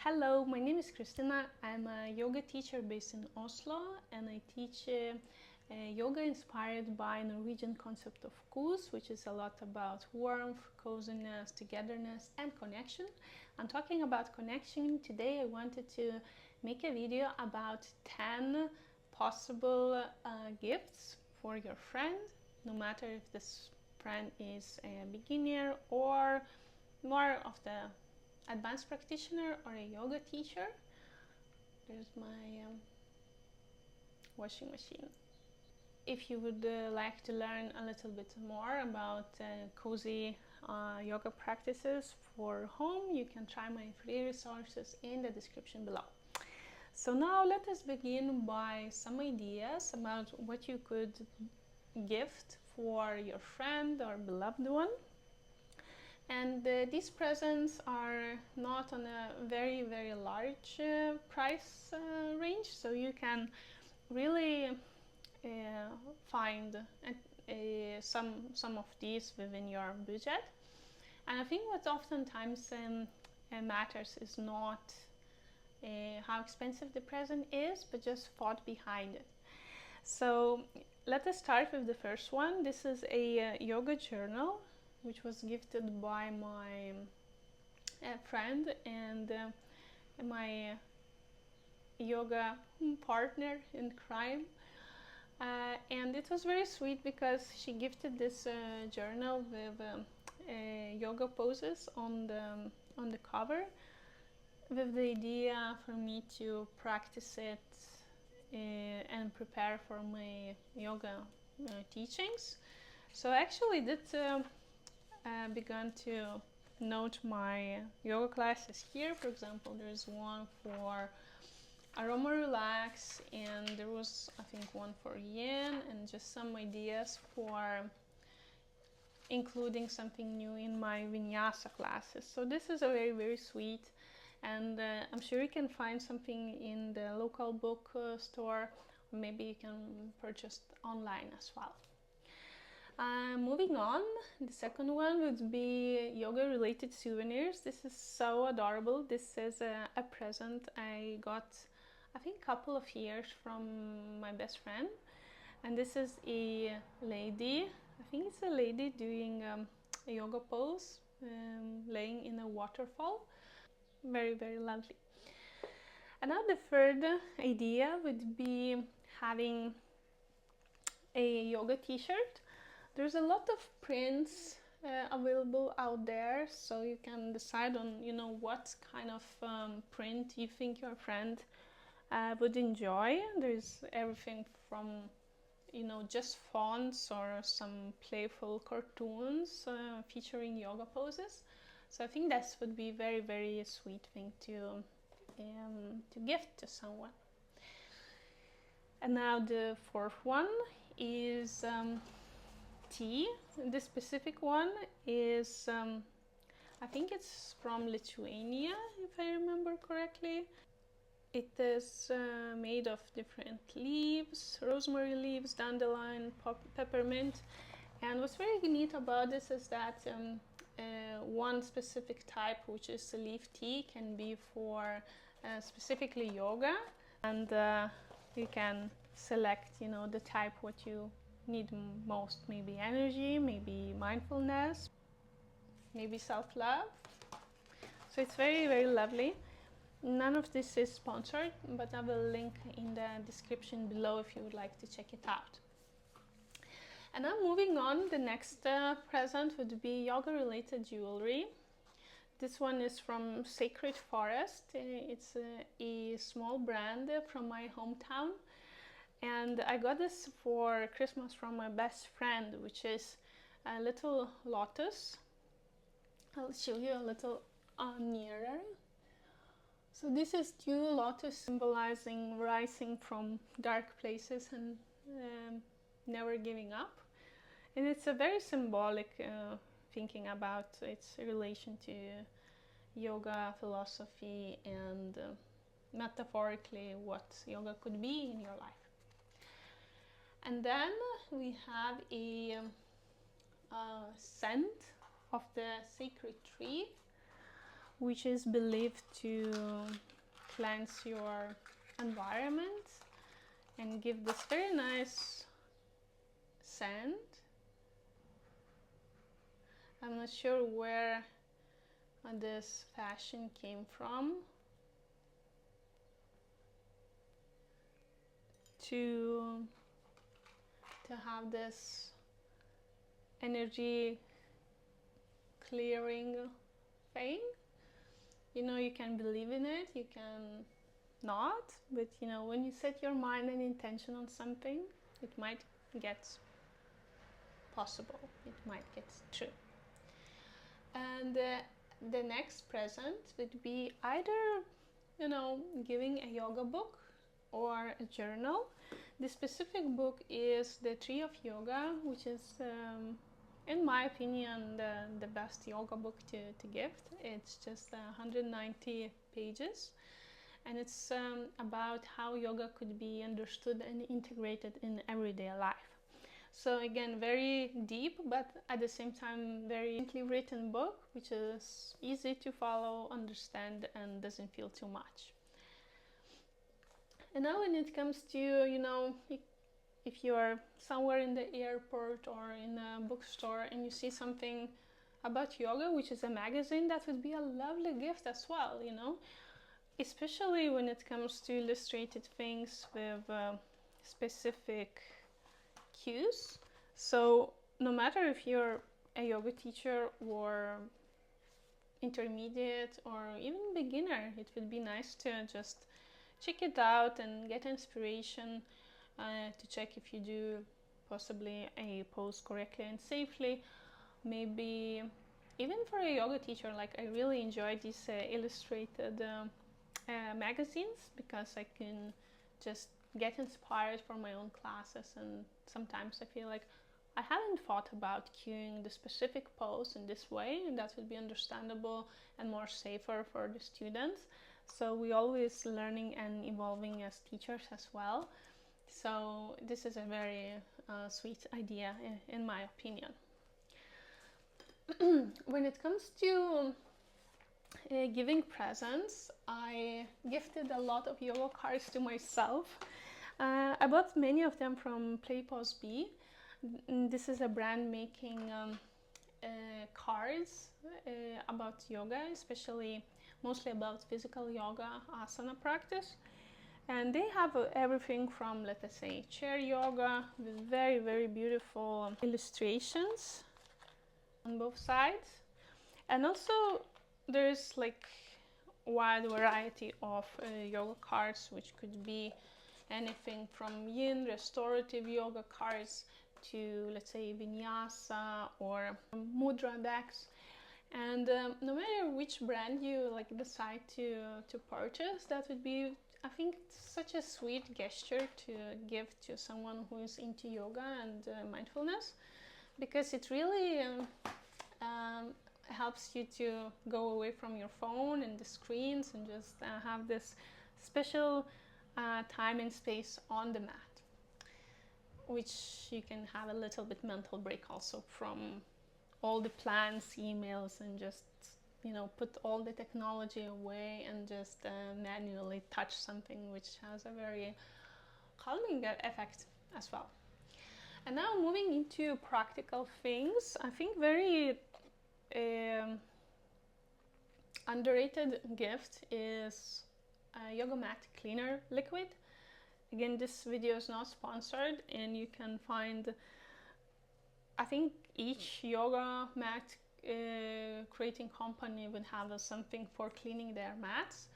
Hello, my name is Christina. I'm a yoga teacher based in Oslo, and I teach yoga inspired by Norwegian concept of kos, which is a lot about warmth, coziness, togetherness, and connection. I'm talking about connection. Today I wanted to make a video about 10 possible gifts for your friend, no matter if this friend is a beginner or more of the advanced practitioner or a yoga teacher. There's my washing machine. If you would like to learn a little bit more about cozy yoga practices for home, you can try my free resources in the description below. So now let us begin by some ideas about what you could gift for your friend or beloved one. And these presents are not on a very large price range, so you can really find some of these within your budget. And I think what oftentimes matters is not how expensive the present is, but just thought behind it. So let us start with the first one. This is a yoga journal, which was gifted by my friend and my yoga partner in crime. And it was very sweet because she gifted this journal with yoga poses on the cover, with the idea for me to practice it and prepare for my yoga teachings. So I actually did began to note my yoga classes here. For example, there's one for aroma relax, and there was, I think, one for yin, and just some ideas for including something new in my vinyasa classes. So this is a very sweet, and I'm sure you can find something in the local book store, or maybe you can purchase online as well. Moving on, the second one would be yoga related souvenirs. This is so adorable. This is a present I got, I think, a couple of years from my best friend. And this is a lady, I think it's a lady doing a yoga pose, laying in a waterfall. Very lovely. And now the third idea would be having a yoga t-shirt. There's a lot of prints available out there, so you can decide on what kind of print you think your friend would enjoy. There's everything from just fonts or some playful cartoons featuring yoga poses. So I think that would be very sweet thing to gift to someone. And now the fourth one is tea. This specific one is I think it's from Lithuania, if I remember correctly. It is made of different leaves, rosemary leaves, dandelion, peppermint. And what's very neat about this is that one specific type, which is a leaf tea, can be for specifically yoga, and you can select the type what you need most. Maybe energy, maybe mindfulness, maybe self-love. So it's very lovely. None of this is sponsored, but I will link in the description below if you would like to check it out. And now moving on, the next present would be yoga related jewelry. This one is from Sacred Forest. It's a small brand from my hometown, and I got this for Christmas from my best friend, which is a little lotus. I'll show you a little nearer. So this is two lotus, symbolizing rising from dark places and never giving up. And it's a very symbolic thinking about its relation to yoga philosophy and metaphorically what yoga could be in your life. And then we have a scent of the sacred tree, which is believed to cleanse your environment and give this very nice scent. I'm not sure where this fashion came from to have this energy clearing thing. You know, you can believe in it, you can not, but you know, when you set your mind and intention on something, it might get possible, it might get true. And the next present would be either, you know, giving a yoga book or a journal. The specific book is The Tree of Yoga, which is in my opinion the best yoga book to gift. It's just 190 pages, and it's about how yoga could be understood and integrated in everyday life. So again, very deep, but at the same time very simply written book, which is easy to follow, understand, and doesn't feel too much. And now when it comes to, you know, if you're somewhere in the airport or in a bookstore and you see something about yoga, which is a magazine, that would be a lovely gift as well, you know, especially when it comes to illustrated things with specific cues. So no matter if you're a yoga teacher or intermediate or even beginner, it would be nice to just check it out and get inspiration to check if you do possibly a pose correctly and safely. Maybe even for a yoga teacher, like I really enjoy these illustrated magazines, because I can just get inspired for my own classes, and sometimes I feel like I haven't thought about cueing the specific pose in this way, and that would be understandable and more safer for the students. So we always learning and evolving as teachers as well. So this is a very sweet idea in my opinion. When it comes to giving presents, I gifted a lot of yoga cards to myself. I bought many of them from Play Pause Be. This is a brand making cards about yoga, especially mostly about physical yoga, asana practice. And they have everything from, let us say, chair yoga with very, very beautiful illustrations on both sides. And also there's like a wide variety of yoga cards, which could be anything from yin, restorative yoga cards, to, let's say, vinyasa or mudra decks. And no matter which brand you like decide to purchase, that would be, I think, such a sweet gesture to give to someone who is into yoga and mindfulness, because it really helps you to go away from your phone and the screens and just have this special time and space on the mat, which you can have a little bit mental break also from all the plans, emails, and just, you know, put all the technology away and just manually touch something, which has a very calming effect as well. And now moving into practical things, I think very underrated gift is a yoga mat cleaner liquid. Again, this video is not sponsored, and you can find, I think each yoga mat creating company would have something for cleaning their mats,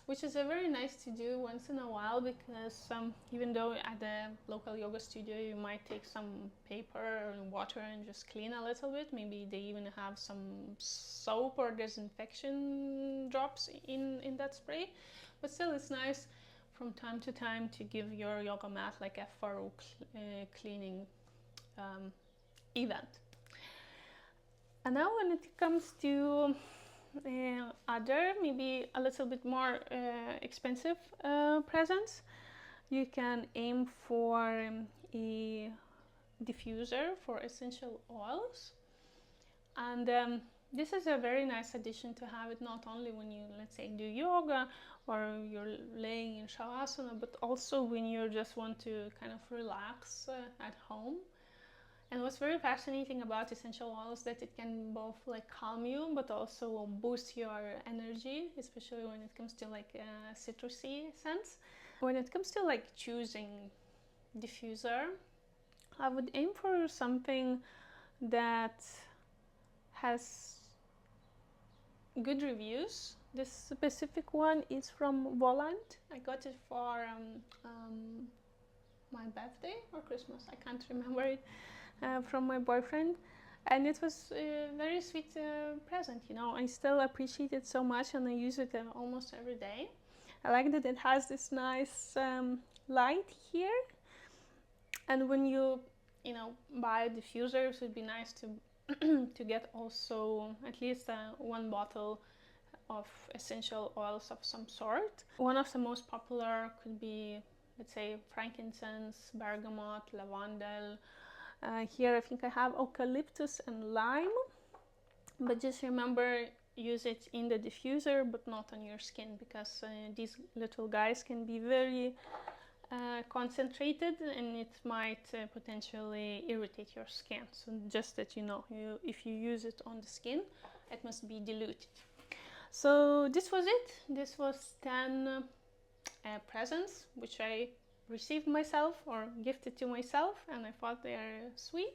which is a very nice to do once in a while, because even though at the local yoga studio you might take some paper and water and just clean a little bit, maybe they even have some soap or disinfection drops in that spray, but still it's nice from time to time to give your yoga mat like a thorough cleaning event. And now when it comes to other, maybe a little bit more expensive presents, you can aim for a diffuser for essential oils. And this is a very nice addition to have it not only when you, let's say, do yoga or you're laying in shavasana, but also when you just want to kind of relax at home. And what's very fascinating about essential oils is that it can both like calm you, but also boost your energy, especially when it comes to like citrusy scents. When it comes to like choosing diffuser, I would aim for something that has good reviews. This specific one is from Volant. I got it for my birthday or Christmas, I can't remember it, from my boyfriend, and it was a very sweet present, you know. I still appreciate it so much and I use it almost every day. I like that it has this nice light here, and when you know, buy a diffuser, it would be nice to to get also at least one bottle of essential oils of some sort. One of the most popular could be, let's say, frankincense, bergamot, lavandel. Here I think I have eucalyptus and lime, but just remember, use it in the diffuser but not on your skin, because these little guys can be very concentrated and it might potentially irritate your skin. So just that you know, if you use it on the skin, it must be diluted. So this was it. This was 10 presents which I received myself or gifted to myself, and I thought they are sweet.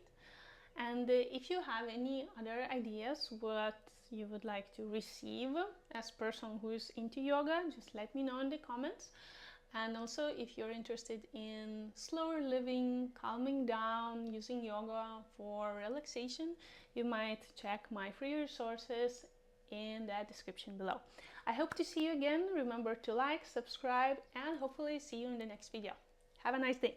And if you have any other ideas what you would like to receive as a person who is into yoga, just let me know in the comments. And also, if you're interested in slower living, calming down, using yoga for relaxation, you might check my free resources in the description below. I hope to see you again. Remember to like, subscribe, and hopefully see you in the next video. Have a nice day.